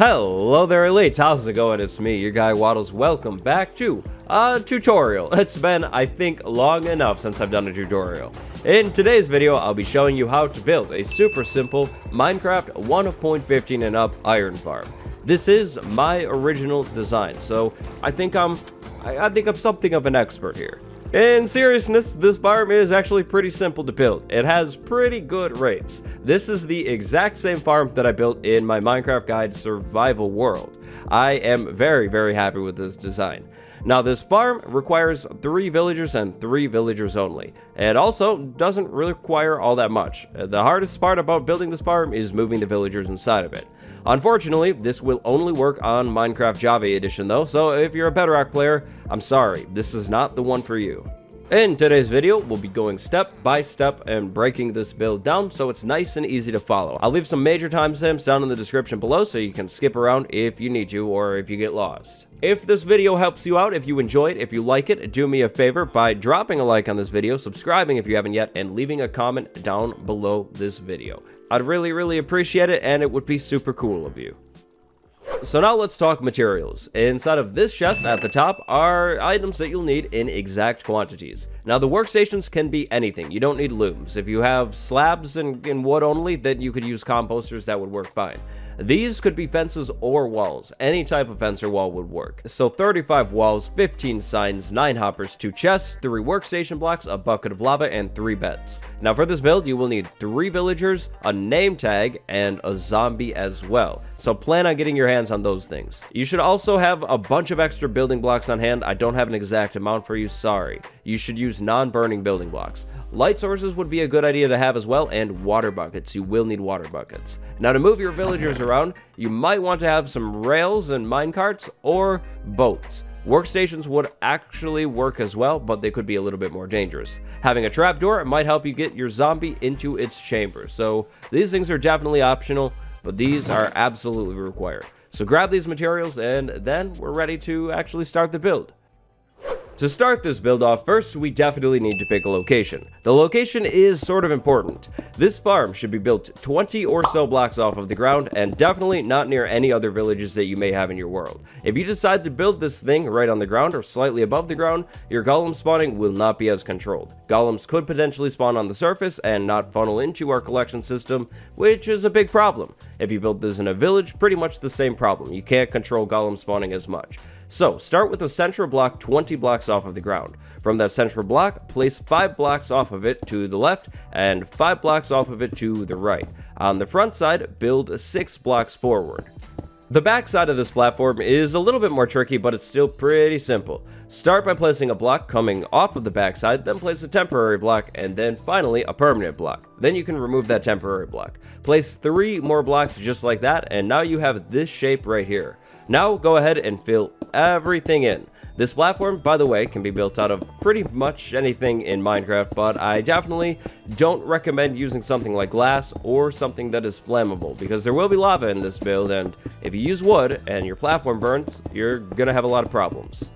Hello there, elites. How's it going? It's me, your guy Waddles. Welcome back to a tutorial. It's been, I think, long enough since I've done a tutorial. In today's video, I'll be showing you how to build a super simple Minecraft 1.15 and up iron farm. This is my original design, so I think I'm something of an expert here. In seriousness, this farm is actually pretty simple to build. It has pretty good rates. This is the exact same farm that I built in my Minecraft Guide survival world. I am very, very happy with this design. Now, this farm requires 3 villagers and 3 villagers only. It also doesn't really require all that much. The hardest part about building this farm is moving the villagers inside of it. Unfortunately, this will only work on Minecraft Java Edition though, so if you're a Bedrock player, I'm sorry, this is not the one for you. In today's video, we'll be going step by step and breaking this build down so it's nice and easy to follow. I'll leave some major timestamps down in the description below so you can skip around if you need to or if you get lost. If this video helps you out, if you enjoy it, if you like it, do me a favor by dropping a like on this video, subscribing if you haven't yet, and leaving a comment down below this video. I'd really appreciate it, and it would be super cool of you. So now let's talk materials. Inside of this chest at the top are items that you'll need in exact quantities. Now the workstations can be anything. You don't need looms. If you have slabs in wood only, then you could use composters. That would work fine. These could be fences or walls. Any type of fence or wall would work. So 35 walls, 15 signs, 9 hoppers, 2 chests, 3 workstation blocks, a bucket of lava, and 3 beds. Now for this build, you will need 3 villagers, a name tag, and a zombie as well. So plan on getting your hands on those things. You should also have a bunch of extra building blocks on hand. I don't have an exact amount for you, sorry. You should use non-burning building blocks. Light sources would be a good idea to have as well, and water buckets. You will need water buckets. Now to move your villagers around, you might want to have some rails and minecarts or boats. Workstations would actually work as well, but they could be a little bit more dangerous. Having a trapdoor might help you get your zombie into its chamber. So these things are definitely optional, but these are absolutely required. So grab these materials and then we're ready to actually start the build. To start this build off, first we definitely need to pick a location. The location is sort of important. This farm should be built 20 or so blocks off of the ground and definitely not near any other villages that you may have in your world. If you decide to build this thing right on the ground or slightly above the ground, your golem spawning will not be as controlled. Golems could potentially spawn on the surface and not funnel into our collection system, which is a big problem. If you build this in a village, pretty much the same problem. You can't control golem spawning as much. So, start with a central block 20 blocks off of the ground. From that central block, place 5 blocks off of it to the left and 5 blocks off of it to the right. On the front side, build 6 blocks forward. The back side of this platform is a little bit more tricky, but it's still pretty simple. Start by placing a block coming off of the back side, then place a temporary block, and then finally a permanent block. Then you can remove that temporary block. Place 3 more blocks just like that, and now you have this shape right here. Now go ahead and fill everything in. This platform, by the way, can be built out of pretty much anything in Minecraft, but I definitely don't recommend using something like glass or something that is flammable, because there will be lava in this build, and if you use wood and your platform burns, you're gonna have a lot of problems.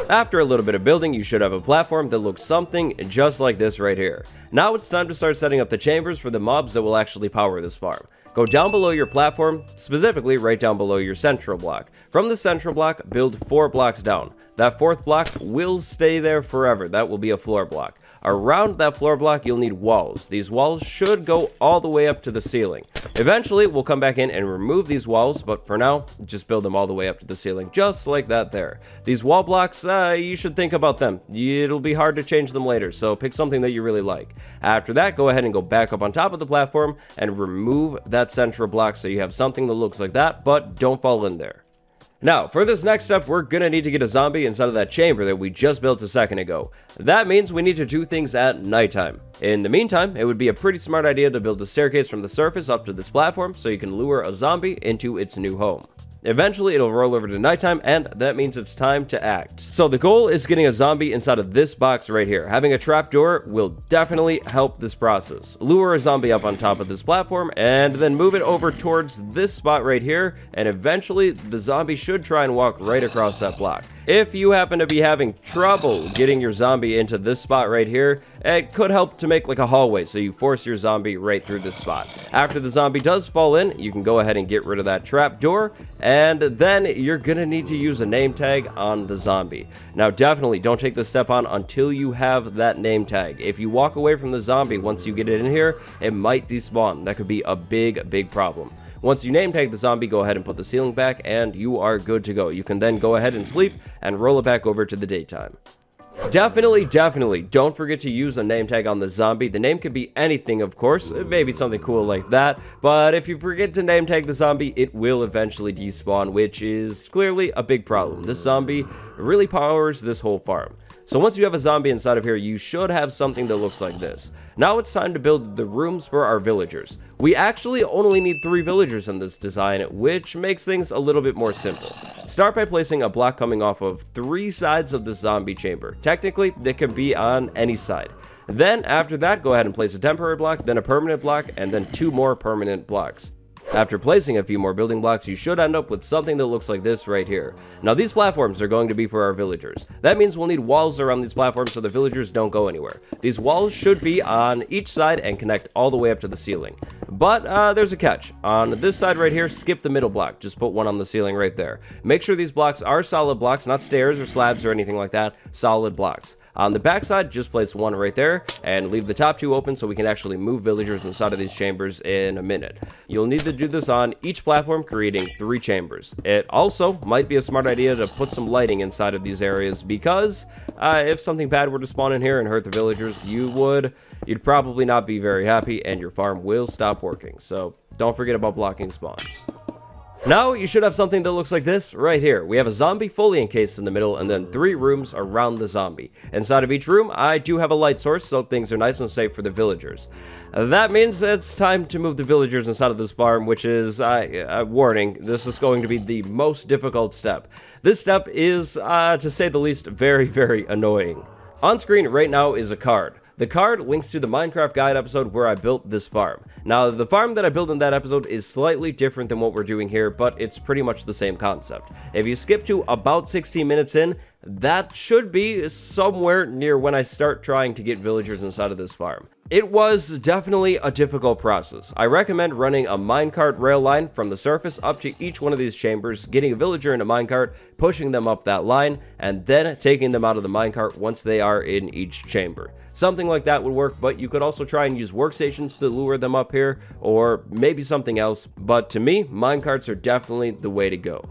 After a little bit of building, you should have a platform that looks something just like this right here. Now it's time to start setting up the chambers for the mobs that will actually power this farm. Go down below your platform, specifically right down below your central block. From the central block, build 4 blocks down. That 4th block will stay there forever. That will be a floor block. Around that floor block, you'll need walls. These walls should go all the way up to the ceiling. Eventually, we'll come back in and remove these walls, but for now, just build them all the way up to the ceiling, just like that there. These wall blocks, you should think about them. It'll be hard to change them later, so pick something that you really like. After that, go ahead and go back up on top of the platform and remove that central block so you have something that looks like that, but don't fall in there. Now, for this next step, we're gonna need to get a zombie inside of that chamber that we just built a second ago. That means we need to do things at nighttime. In the meantime, it would be a pretty smart idea to build a staircase from the surface up to this platform so you can lure a zombie into its new home. Eventually, it'll roll over to nighttime, and that means it's time to act. So the goal is getting a zombie inside of this box right here. Having a trapdoor will definitely help this process. Lure a zombie up on top of this platform, and then move it over towards this spot right here, and eventually the zombie should try and walk right across that block. If you happen to be having trouble getting your zombie into this spot right here, it could help to make like a hallway, so you force your zombie right through this spot. After the zombie does fall in, you can go ahead and get rid of that trap door, and then you're gonna need to use a name tag on the zombie. Now definitely don't take this step on until you have that name tag. If you walk away from the zombie once you get it in here, it might despawn. That could be a big problem. Once you name tag the zombie, go ahead and put the ceiling back, and you are good to go. You can then go ahead and sleep and roll it back over to the daytime. Definitely don't forget to use a name tag on the zombie. The name could be anything, of course, maybe something cool like that, but if you forget to name tag the zombie, it will eventually despawn, which is clearly a big problem. This zombie really powers this whole farm. So once you have a zombie inside of here, you should have something that looks like this. Now it's time to build the rooms for our villagers. We actually only need 3 villagers in this design, which makes things a little bit more simple. Start by placing a block coming off of 3 sides of the zombie chamber. Technically, they can be on any side. Then after that, go ahead and place a temporary block, then a permanent block, and then 2 more permanent blocks. After placing a few more building blocks, you should end up with something that looks like this right here. Now these platforms are going to be for our villagers. That means we'll need walls around these platforms so the villagers don't go anywhere. These walls should be on each side and connect all the way up to the ceiling. But there's a catch. On this side right here, skip the middle block. Just put one on the ceiling right there. Make sure these blocks are solid blocks, not stairs or slabs or anything like that. Solid blocks. On the back side, just place one right there and leave the top 2 open so we can actually move villagers inside of these chambers in a minute. You'll need to do this on each platform, creating 3 chambers. It also might be a smart idea to put some lighting inside of these areas because if something bad were to spawn in here and hurt the villagers, you'd probably not be very happy and your farm will stop working. So don't forget about blocking spawns. Now you should have something that looks like this right here. We have a zombie fully encased in the middle and then 3 rooms around the zombie. Inside of each room, I do have a light source so things are nice and safe for the villagers. That means it's time to move the villagers inside of this farm, which is, warning, this is going to be the most difficult step. This step is, to say the least, very annoying. On screen right now is a card. The card links to the Minecraft guide episode where I built this farm. Now, the farm that I built in that episode is slightly different than what we're doing here, but it's pretty much the same concept. If you skip to about 16 minutes in, that should be somewhere near when I start trying to get villagers inside of this farm. It was definitely a difficult process. I recommend running a minecart rail line from the surface up to each one of these chambers, getting a villager in a minecart, pushing them up that line, and then taking them out of the minecart once they are in each chamber. Something like that would work, but you could also try and use workstations to lure them up here, or maybe something else, but to me, minecarts are definitely the way to go.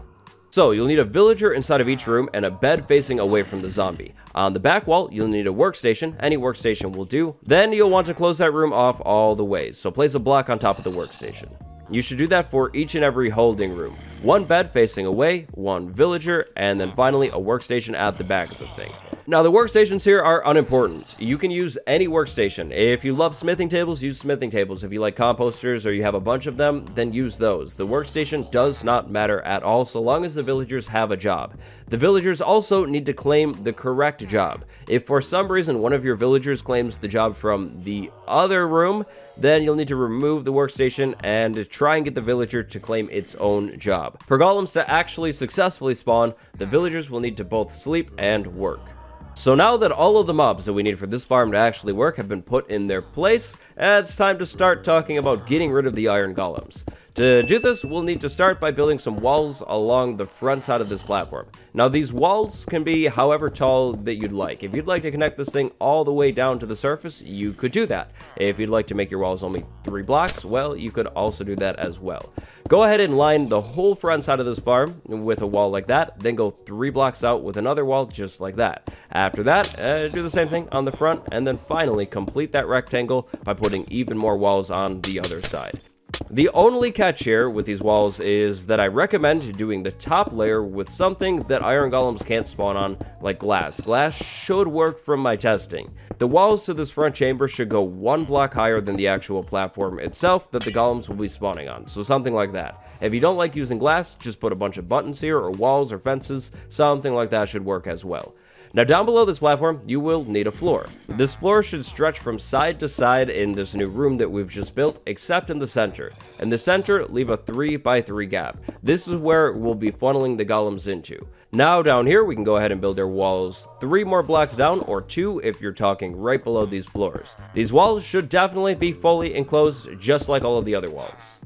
So, you'll need a villager inside of each room and a bed facing away from the zombie. On the back wall, you'll need a workstation. Any workstation will do. Then you'll want to close that room off all the ways, so place a block on top of the workstation. You should do that for each and every holding room. 1 bed facing away, 1 villager, and then finally a workstation at the back of the thing. Now the workstations here are unimportant. You can use any workstation. If you love smithing tables, use smithing tables. If you like composters or you have a bunch of them, then use those. The workstation does not matter at all so long as the villagers have a job. The villagers also need to claim the correct job. If for some reason one of your villagers claims the job from the other room, then you'll need to remove the workstation and try and get the villager to claim its own job. For golems to actually successfully spawn, the villagers will need to both sleep and work. So now that all of the mobs that we need for this farm to actually work have been put in their place, it's time to start talking about getting rid of the iron golems. To do this, we'll need to start by building some walls along the front side of this platform. Now these walls can be however tall that you'd like. If you'd like to connect this thing all the way down to the surface, you could do that. If you'd like to make your walls only 3 blocks, well, you could also do that as well. Go ahead and line the whole front side of this farm with a wall like that, then go 3 blocks out with another wall just like that. After that, do the same thing on the front, and then finally complete that rectangle by putting even more walls on the other side. The only catch here with these walls is that I recommend doing the top layer with something that iron golems can't spawn on, like glass. Glass should work from my testing. The walls to this front chamber should go 1 block higher than the actual platform itself that the golems will be spawning on, so something like that. If you don't like using glass, just put a bunch of buttons here, or walls, or fences. Something like that should work as well. Now down below this platform, you will need a floor. This floor should stretch from side to side in this new room that we've just built, except in the center. In the center, leave a 3x3 gap. This is where we'll be funneling the golems into. Now down here, we can go ahead and build our walls 3 more blocks down, or 2 if you're talking right below these floors. These walls should definitely be fully enclosed, just like all of the other walls.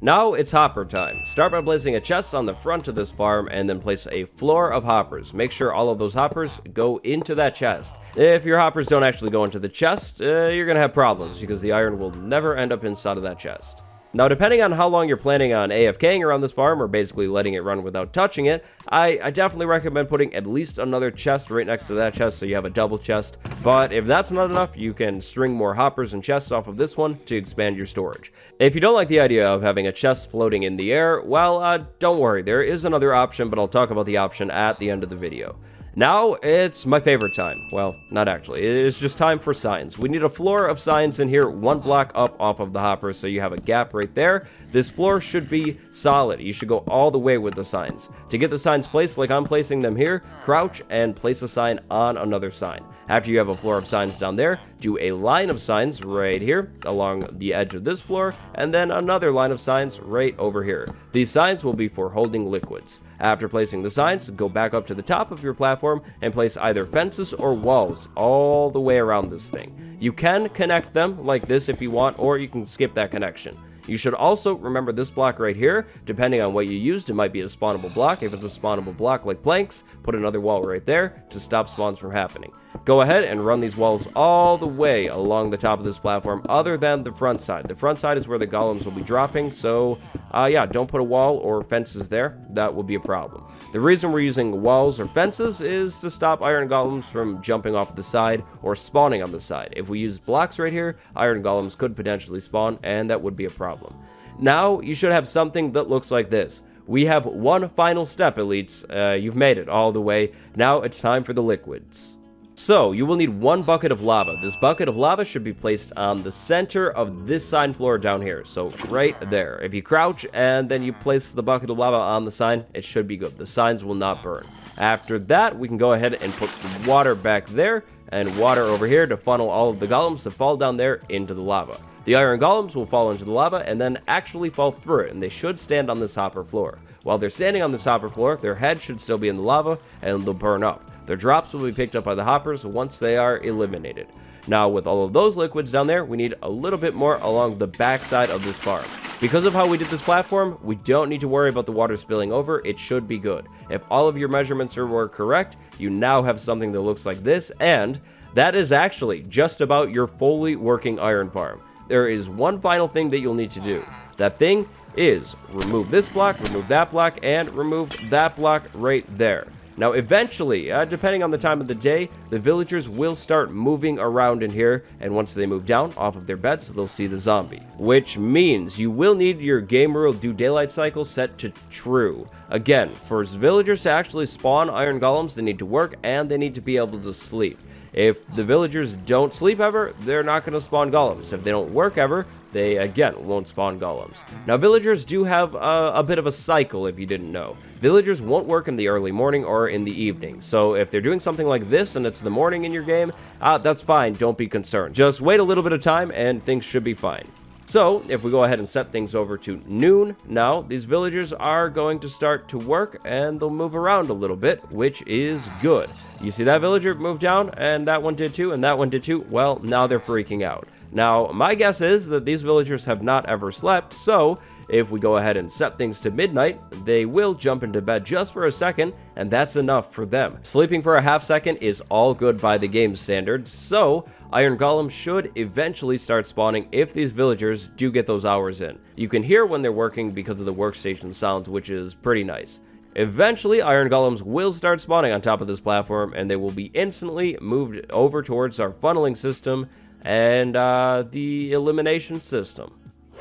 Now it's hopper time. Start by placing a chest on the front of this farm and then place a floor of hoppers. Make sure all of those hoppers go into that chest. If your hoppers don't actually go into the chest, you're gonna have problems because the iron will never end up inside of that chest. Now, depending on how long you're planning on AFKing around this farm, or basically letting it run without touching it, I definitely recommend putting at least another chest right next to that chest so you have a double chest. But if that's not enough, you can string more hoppers and chests off of this one to expand your storage. If you don't like the idea of having a chest floating in the air, well, don't worry, there is another option, but I'll talk about the option at the end of the video. Now, it's my favorite time. Well, not actually. It's just time for signs. We need a floor of signs in here, 1 block up off of the hopper, so you have a gap right there. This floor should be solid. You should go all the way with the signs. To get the signs placed like I'm placing them here, crouch and place a sign on another sign. After you have a floor of signs down there, do a line of signs right here along the edge of this floor, and then another line of signs right over here. These signs will be for holding liquids. After placing the signs, go back up to the top of your platform and place either fences or walls all the way around this thing. You can connect them like this if you want, or you can skip that connection. You should also remember this block right here. Depending on what you used, it might be a spawnable block. If it's a spawnable block like planks, put another wall right there to stop spawns from happening. Go ahead and run these walls all the way along the top of this platform, other than the front side. The front side is where the golems will be dropping, so yeah, don't put a wall or fences there. That will be a problem. The reason we're using walls or fences is to stop iron golems from jumping off the side or spawning on the side. If we use blocks right here, iron golems could potentially spawn, and that would be a problem. Now, you should have something that looks like this. We have one final step, elites. You've made it all the way. Now it's time for the liquids. So, you will need 1 bucket of lava. This bucket of lava should be placed on the center of this sign floor down here. So, right there. If you crouch and then you place the bucket of lava on the sign, it should be good. The signs will not burn. After that, we can go ahead and put water back there and water over here to funnel all of the golems to fall down there into the lava. The iron golems will fall into the lava and then actually fall through it, and they should stand on this hopper floor. While they're standing on this hopper floor, their head should still be in the lava and they'll burn up. Their drops will be picked up by the hoppers once they are eliminated. Now, with all of those liquids down there, we need a little bit more along the back side of this farm. Because of how we did this platform, we don't need to worry about the water spilling over. It should be good. If all of your measurements were correct, you now have something that looks like this, and that is actually just about your fully working iron farm. There is one final thing that you'll need to do. That thing is remove this block, remove that block, and remove that block right there. Now, eventually, depending on the time of the day, the villagers will start moving around in here, and once they move down off of their beds, they'll see the zombie. Which means you will need your game rule do daylight cycle set to true. Again, for villagers to actually spawn iron golems, they need to work, and they need to be able to sleep. If the villagers don't sleep ever, they're not going to spawn golems. If they don't work ever, they again won't spawn golems. Now, villagers do have a bit of a cycle, if you didn't know. Villagers won't work in the early morning or in the evening. So if they're doing something like this and it's the morning in your game, that's fine. Don't be concerned. Just wait a little bit of time and things should be fine. So, if we go ahead and set things over to noon, now, these villagers are going to start to work, and they'll move around a little bit, which is good. You see that villager move down, and that one did too, and that one did too? Well, now they're freaking out. Now, my guess is that these villagers have not ever slept, so if we go ahead and set things to midnight, they will jump into bed just for a second, and that's enough for them. Sleeping for a half second is all good by the game standards, so iron golems should eventually start spawning if these villagers do get those hours in. You can hear when they're working because of the workstation sounds, which is pretty nice. Eventually, iron golems will start spawning on top of this platform, and they will be instantly moved over towards our funneling system and the elimination system.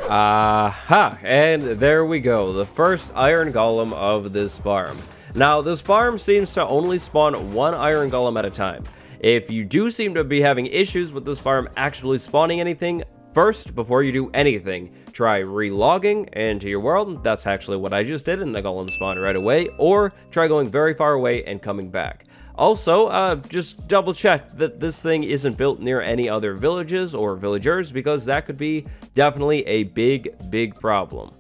Aha! And there we go, the first iron golem of this farm. Now, this farm seems to only spawn one iron golem at a time. If you do seem to be having issues with this farm actually spawning anything, first, before you do anything, try relogging into your world. That's actually what I just did, and the golem spawned right away. Or try going very far away and coming back. Also, just double check that this thing isn't built near any other villages or villagers, because that could be definitely a big problem.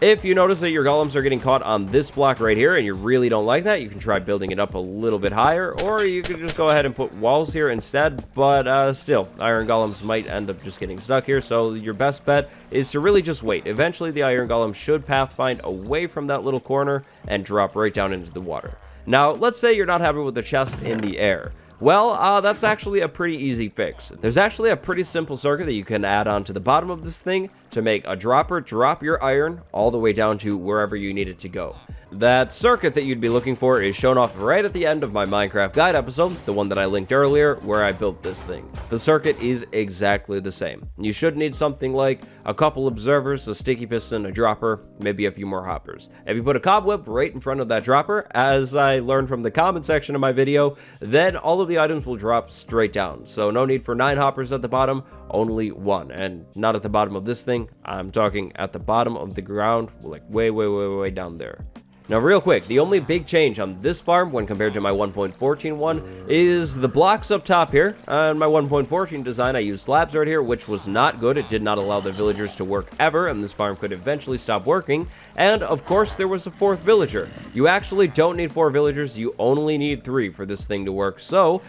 If you notice that your golems are getting caught on this block right here and you really don't like that, you can try building it up a little bit higher, or you can just go ahead and put walls here instead. But still, iron golems might end up just getting stuck here, so your best bet is to really just wait. Eventually, the iron golem should pathfind away from that little corner and drop right down into the water. Now, let's say you're not happy with the chest in the air. Well, that's actually a pretty easy fix. There's actually a pretty simple circuit that you can add on to the bottom of this thing to make a dropper drop your iron all the way down to wherever you need it to go. That circuit that you'd be looking for is shown off right at the end of my Minecraft guide episode, the one that I linked earlier, where I built this thing. The circuit is exactly the same. You should need something like a couple observers, a sticky piston, a dropper, maybe a few more hoppers. If you put a cobweb right in front of that dropper, as I learned from the comment section of my video, then all of the items will drop straight down. So no need for 9 hoppers at the bottom, only 1. And not at the bottom of this thing, I'm talking at the bottom of the ground, like way down there. Now, real quick, the only big change on this farm when compared to my 1.14 one is the blocks up top here. On my 1.14 design, I used slabs right here, which was not good. It did not allow the villagers to work ever, and this farm could eventually stop working. And, of course, there was a 4th villager. You actually don't need 4 villagers. You only need 3 for this thing to work, so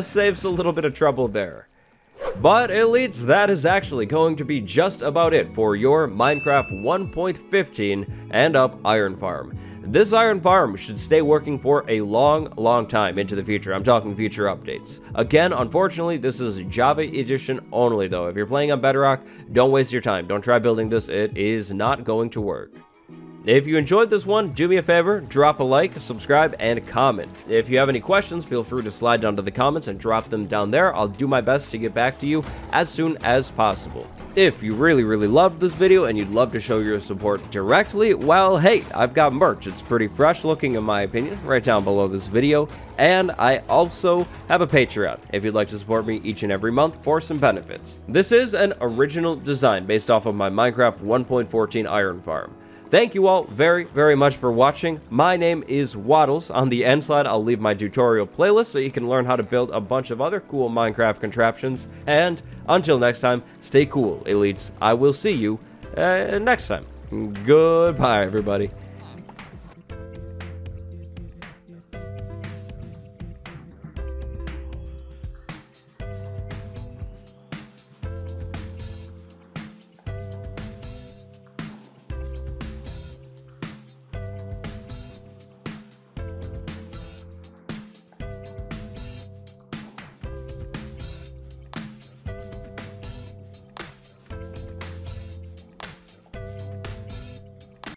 saves a little bit of trouble there. But elites, that is actually going to be just about it for your Minecraft 1.15 and up iron farm. This iron farm should stay working for a long time into the future. I'm talking future updates. Again, unfortunately, this is Java Edition only though. If you're playing on Bedrock, don't waste your time. Don't try building this. It is not going to work. If you enjoyed this one, do me a favor, drop a like, subscribe, and comment. If you have any questions, feel free to slide down to the comments and drop them down there. I'll do my best to get back to you as soon as possible. If you really loved this video and you'd love to show your support directly, well, hey, I've got merch. It's pretty fresh looking in my opinion, right down below this video. And I also have a Patreon if you'd like to support me each and every month for some benefits. This is an original design based off of my Minecraft 1.14 iron farm. Thank you all very much for watching. My name is Waddles. On the end slide, I'll leave my tutorial playlist so you can learn how to build a bunch of other cool Minecraft contraptions. And until next time, stay cool, elites. I will see you next time. Goodbye, everybody.